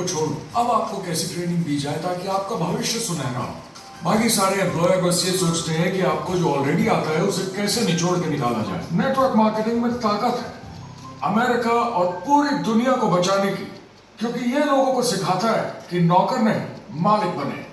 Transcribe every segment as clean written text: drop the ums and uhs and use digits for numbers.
को छोड़ो, अब आपको कैसी ट्रेनिंग दी जाए ताकि आपका भविष्य सुनहरा हो। बाकी सारे एम्प्लॉयर बस ये सोचते हैं कि आपको जो ऑलरेडी आता है उसे कैसे निचोड़ के निकाला जाए। नेटवर्क मार्केटिंग में ताकत है अमेरिका और पूरी दुनिया को बचाने की, क्योंकि ये लोगों को सिखाता है कि नौकर नहीं मालिक बने।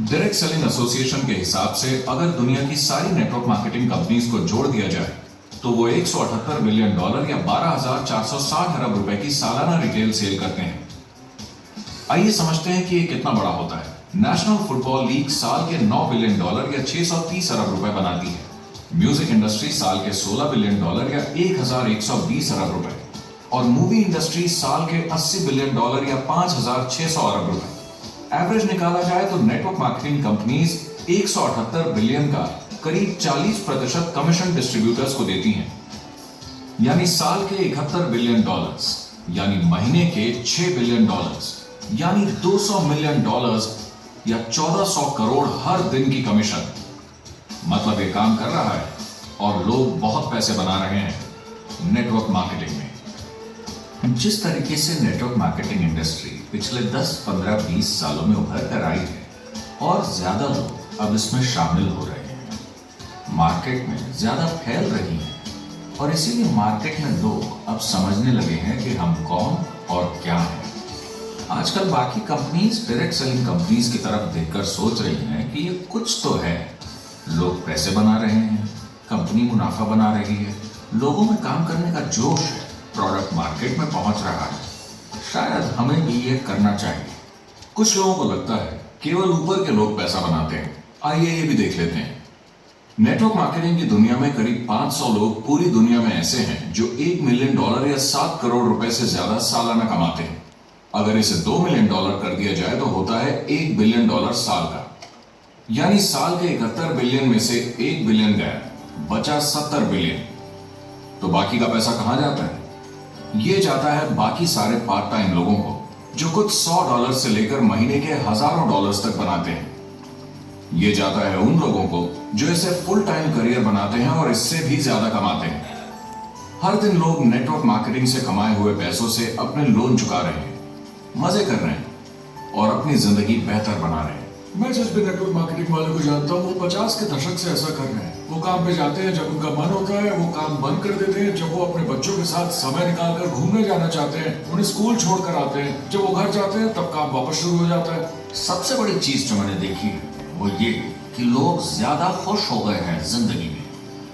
डायरेक्ट सेलिंग एसोसिएशन के हिसाब से अगर दुनिया की सारी नेटवर्क मार्केटिंग कंपनीज को जोड़ दिया जाए तो वो $178 बिलियन या 12,460 अरब रुपए की सालाना रिटेल सेल करते हैं। आइए समझते हैं कि ये कितना बड़ा होता है। नेशनल फुटबॉल लीग साल के $9 बिलियन या 630 अरब रुपए बनाती है। म्यूजिक इंडस्ट्री साल के $16 बिलियन या 1,120 अरब रुपए, और मूवी इंडस्ट्री साल के $80 बिलियन या 5,600 अरब रुपए। एवरेज निकाला जाए तो नेटवर्क मार्केटिंग कंपनीज 178 बिलियन का करीब 40% कमीशन डिस्ट्रीब्यूटर्स को देती हैं, यानी साल के $71 बिलियन, यानी महीने के $6 बिलियन, यानी $200 मिलियन या 1400 करोड़ हर दिन की कमीशन। मतलब ये काम कर रहा है और लोग बहुत पैसे बना रहे हैं नेटवर्क मार्केटिंग में। जिस तरीके से नेटवर्क मार्केटिंग इंडस्ट्री पिछले 10, 15, 20 सालों में उभर कर आई है और ज्यादा लोग अब इसमें शामिल हो रहे हैं, मार्केट में ज्यादा फैल रही है, और इसीलिए मार्केट में लोग अब समझने लगे हैं कि हम कौन और क्या हैं। आजकल बाकी कंपनीज डायरेक्ट सेलिंग कंपनीज की तरफ देखकर सोच रही हैं कि ये कुछ तो है, लोग पैसे बना रहे हैं, कंपनी मुनाफा बना रही है, लोगों में काम करने का जोश है, प्रोडक्ट मार्केट में पहुंच रहा है, शायद हमें भी ये करना चाहिए। कुछ लोगों को लगता है केवल ऊपर के लोग पैसा बनाते हैं। आइए ये भी देख लेते हैं। नेटवर्क मार्केटिंग की दुनिया में करीब 500 लोग पूरी दुनिया में ऐसे हैं जो $1 मिलियन या 7 करोड़ रुपए से ज्यादा सालाना कमाते हैं। अगर इसे $2 मिलियन कर दिया जाए तो होता है $1 बिलियन साल का, यानी साल के 71 बिलियन में से 1 बिलियन गया, बचा 70 बिलियन। तो बाकी का पैसा कहां जाता है? ये जाता है बाकी सारे पार्ट टाइम लोगों को जो कुछ $100 से लेकर महीने के हजारों डॉलर्स तक बनाते हैं। ये जाता है उन लोगों को जो इसे फुल टाइम करियर बनाते हैं और इससे भी ज्यादा कमाते हैं। हर दिन लोग नेटवर्क मार्केटिंग से कमाए हुए पैसों से अपने लोन चुका रहे हैं, मजे कर रहे हैं और अपनी जिंदगी बेहतर बना रहे हैं। मैं जिस भी नेटवर्क मार्केटिंग वाले को जानता हूँ वो 50 के दशक से ऐसा कर रहे हैं। वो काम पे जाते हैं जब उनका मन होता है, वो काम बंद कर देते हैं जब वो अपने बच्चों के साथ समय निकालकर घूमने जाना चाहते हैं, उन्हें स्कूल छोड़कर आते हैं, जब वो घर जाते हैं तब काम वापस शुरू हो जाता है। सबसे बड़ी चीज जो मैंने देखी है वो ये कि लोग ज्यादा खुश हो गए हैं जिंदगी में।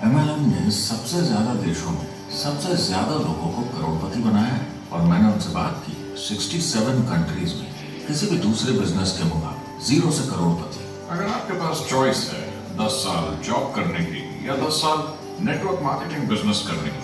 MLM ने सबसे ज्यादा देशों में सबसे ज्यादा लोगों को करोड़पति बनाया है, और मैंने उनसे बात की 67 कंट्रीज में किसी भी दूसरे बिजनेस के मुकाबले 0 से करोड़पति। अगर आपके पास चॉइस है 10 साल जॉब करने की या 10 साल नेटवर्क मार्केटिंग बिजनेस करने की,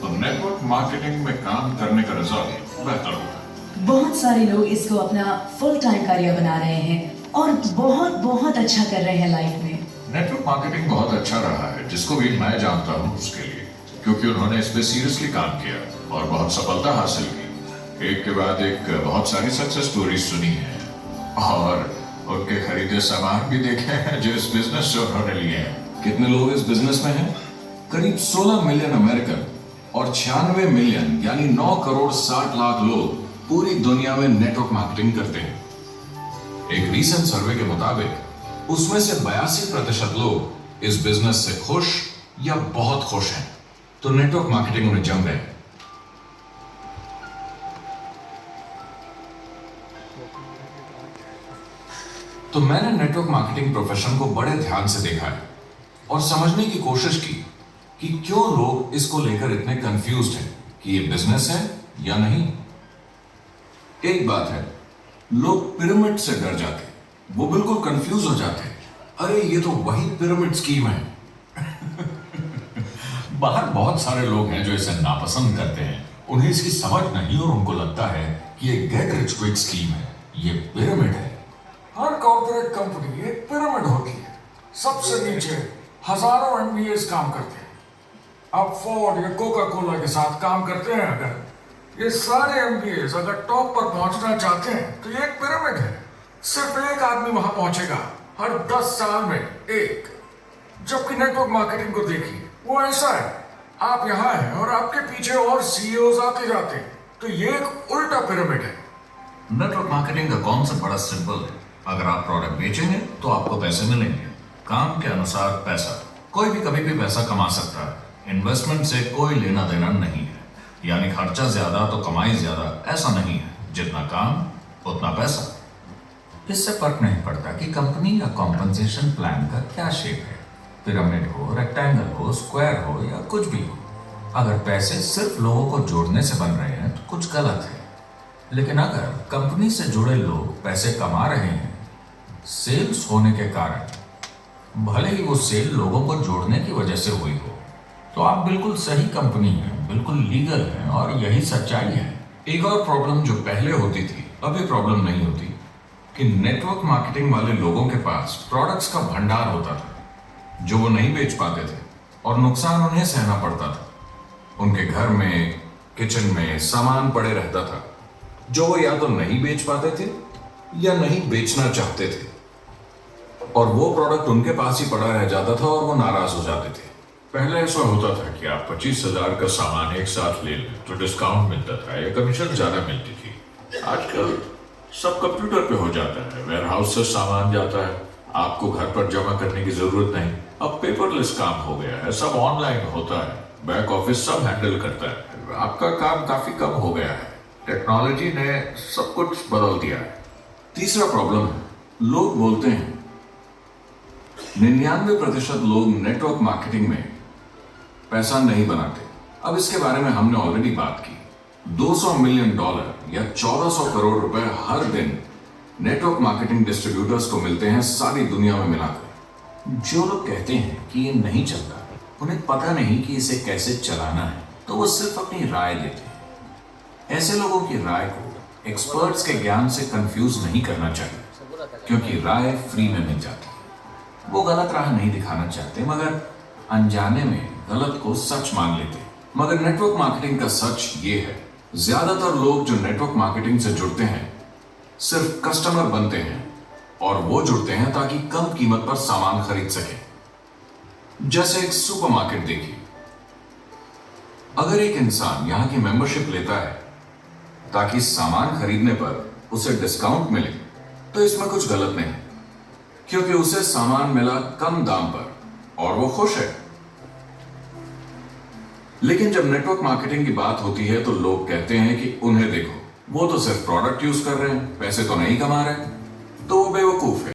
तो नेटवर्क मार्केटिंग में काम करने का रिजल्ट बेहतर होगा। बहुत सारे लोग इसको अपना फुल टाइम करियर बना रहे हैं और बहुत बहुत अच्छा कर रहे हैं लाइफ में। नेटवर्क मार्केटिंग बहुत अच्छा रहा है, जिसको भी मैं जानता हूँ उसके लिए, क्योंकि उन्होंने इस पे सीरियसली काम किया और बहुत सफलता हासिल की। एक के बाद एक बहुत सारी सक्सेस स्टोरीज सुनी है और उनके खरीदे सामान भी देखे हैं जो इस बिजनेस से उन्होंने लिए हैं। कितने लोग इस बिजनेस में हैं? करीब 16 मिलियन अमेरिकन और 96 मिलियन यानी 9 करोड़ 60 लाख लोग पूरी दुनिया में नेटवर्क मार्केटिंग करते हैं। एक रीसेंट सर्वे के मुताबिक उसमें से 82% लोग इस बिजनेस से खुश या बहुत खुश हैं। तो नेटवर्क मार्केटिंग उन्हें जम गए। तो मैंने नेटवर्क मार्केटिंग प्रोफेशन को बड़े ध्यान से देखा है और समझने की कोशिश की कि क्यों लोग इसको लेकर इतने कंफ्यूज्ड हैं कि ये बिजनेस है या नहीं। एक बात है, लोग पिरामिड से डर जाते हैं, वो बिल्कुल कंफ्यूज हो जाते हैं, अरे ये तो वही पिरामिड स्कीम है। बाहर बहुत सारे लोग हैं जो इसे नापसंद करते हैं, उन्हें इसकी समझ नहीं और उनको लगता है कि ये गेट रिच क्विक स्कीम है, ये पिरामिड है। हर कॉर्पोरेट कंपनी एक पिरामिड होती है, सबसे नीचे हजारों MBAs काम करते हैं। आप फोर्ड या कोका कोला के साथ काम करते हैं, अगर ये सारे MBAs अगर टॉप पर पहुंचना चाहते हैं तो ये एक पिरामिड है। सिर्फ एक आदमी वहां पहुंचेगा हर 10 साल में, एक। जबकि नेटवर्क मार्केटिंग को देखिए, वो ऐसा है आप यहाँ हैं और आपके पीछे और सीईओज आके जाते हैं, तो ये एक उल्टा पिरामिड है। नेटवर्क मार्केटिंग का कॉन्सेप्ट बड़ा सिंपल है। अगर आप प्रोडक्ट बेचेंगे तो आपको पैसे मिलेंगे, काम के अनुसार पैसा। कोई भी कभी भी पैसा कमा सकता है, इन्वेस्टमेंट से कोई लेना देना नहीं है। यानी खर्चा ज्यादा तो कमाई ज्यादा, ऐसा नहीं है। जितना काम उतना पैसा। इससे फर्क नहीं पड़ता कि कंपनी या कॉम्पनसेशन प्लान का क्या शेप है, पिरामिड हो, रेक्टेंगल हो, स्क्वायर हो या कुछ भी हो। अगर पैसे सिर्फ लोगों को जोड़ने से बन रहे हैं तो कुछ गलत है। लेकिन अगर कंपनी से जुड़े लोग पैसे कमा रहे हैं सेल्स होने के कारण, भले ही वो सेल लोगों को जोड़ने की वजह से हुई हो, तो आप बिल्कुल सही कंपनी हैं, बिल्कुल लीगल हैं और यही सच्चाई है। एक और प्रॉब्लम जो पहले होती थी, अभी प्रॉब्लम नहीं होती, कि नेटवर्क मार्केटिंग वाले लोगों के पास प्रोडक्ट्स का भंडार होता था जो वो नहीं बेच पाते थे और नुकसान उन्हें सहना पड़ता था। उनके घर में, किचन में सामान पड़े रहता था जो वो या तो नहीं बेच पाते थे या नहीं बेचना चाहते थे, और वो प्रोडक्ट उनके पास ही पड़ा रह जाता था और वो नाराज हो जाते थे। पहले ऐसा होता था कि आप 25,000 का सामान एक साथ ले लें तो डिस्काउंट मिलता था या कमीशन ज्यादा मिलती थी। आजकल सब कंप्यूटर पे हो जाता है, वेयर हाउस से सामान जाता है, आपको घर पर जमा करने की जरूरत नहीं। अब पेपरलेस काम हो गया है, सब ऑनलाइन होता है, बैक ऑफिस सब हैंडल करता है, आपका काम काफी कम हो गया है। टेक्नोलॉजी ने सब कुछ बदल दिया है। तीसरा प्रॉब्लम है, लोग बोलते हैं 99% लोग नेटवर्क मार्केटिंग में पैसा नहीं बनाते। अब इसके बारे में हमने ऑलरेडी बात की। $200 मिलियन या 1400 करोड़ रुपए हर दिन नेटवर्क मार्केटिंग डिस्ट्रीब्यूटर्स को मिलते हैं सारी दुनिया में मिलाकर। जो लोग कहते हैं कि ये नहीं चलता, उन्हें पता नहीं कि इसे कैसे चलाना है, तो वो सिर्फ अपनी राय देते हैं। ऐसे लोगों की राय को एक्सपर्ट्स के ज्ञान से कंफ्यूज नहीं करना चाहिए, क्योंकि राय फ्री में मिल जाती है। वो गलत राह नहीं दिखाना चाहते, मगर अनजाने में गलत को सच मान लेते। मगर नेटवर्क मार्केटिंग का सच ये है, ज्यादातर लोग जो नेटवर्क मार्केटिंग से जुड़ते हैं सिर्फ कस्टमर बनते हैं, और वो जुड़ते हैं ताकि कम कीमत पर सामान खरीद सके। जैसे एक सुपरमार्केट देखिए, अगर एक इंसान यहां की मेंबरशिप लेता है ताकि सामान खरीदने पर उसे डिस्काउंट मिले, तो इसमें कुछ गलत नहीं, क्योंकि उसे सामान मिला कम दाम पर और वो खुश है। लेकिन जब नेटवर्क मार्केटिंग की बात होती है तो लोग कहते हैं कि उन्हें देखो, वो तो सिर्फ प्रोडक्ट यूज कर रहे हैं, पैसे तो नहीं कमा रहे, तो वो बेवकूफ है।